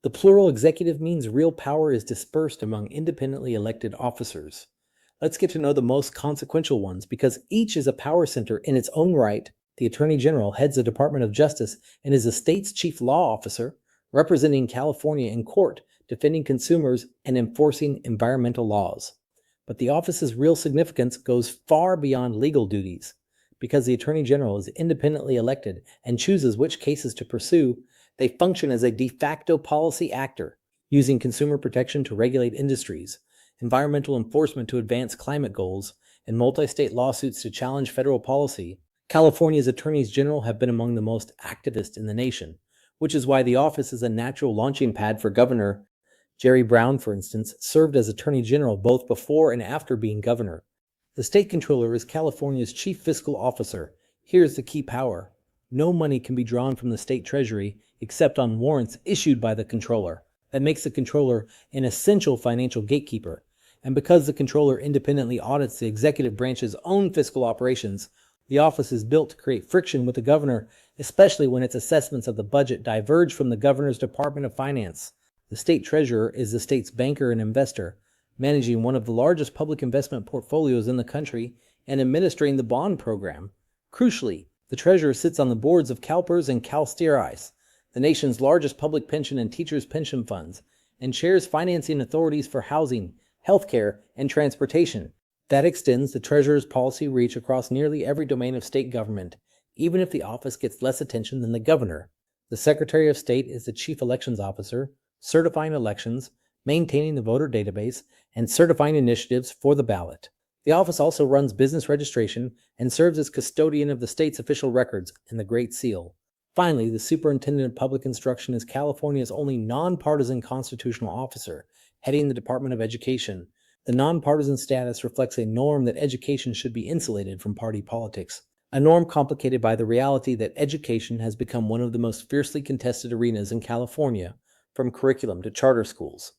The plural executive means real power is dispersed among independently elected officers. Let's get to know the most consequential ones because each is a power center in its own right. The Attorney General heads the Department of Justice and is the state's chief law officer, representing California in court, defending consumers, and enforcing environmental laws. But the office's real significance goes far beyond legal duties. Because the Attorney General is independently elected and chooses which cases to pursue, they function as a de facto policy actor, using consumer protection to regulate industries, environmental enforcement to advance climate goals, and multi-state lawsuits to challenge federal policy. California's attorneys general have been among the most activist in the nation, which is why the office is a natural launching pad for Governor Jerry Brown, for instance, served as Attorney General both before and after being governor. The state controller is California's chief fiscal officer. Here's the key power. No money can be drawn from the state treasury except on warrants issued by the controller. That makes the controller an essential financial gatekeeper. And because the controller independently audits the executive branch's own fiscal operations, the office is built to create friction with the governor, especially when its assessments of the budget diverge from the governor's Department of Finance. The state treasurer is the state's banker and investor, managing one of the largest public investment portfolios in the country and administering the bond program. Crucially, the treasurer sits on the boards of CalPERS and CalSTRIS, the nation's largest public pension and teachers' pension funds, and chairs financing authorities for housing, healthcare, and transportation. That extends the treasurer's policy reach across nearly every domain of state government, even if the office gets less attention than the governor. The Secretary of State is the chief elections officer, certifying elections, maintaining the voter database, and certifying initiatives for the ballot. The office also runs business registration and serves as custodian of the state's official records and the Great Seal. Finally, the Superintendent of Public Instruction is California's only nonpartisan constitutional officer, heading the Department of Education. The nonpartisan status reflects a norm that education should be insulated from party politics, a norm complicated by the reality that education has become one of the most fiercely contested arenas in California, from curriculum to charter schools.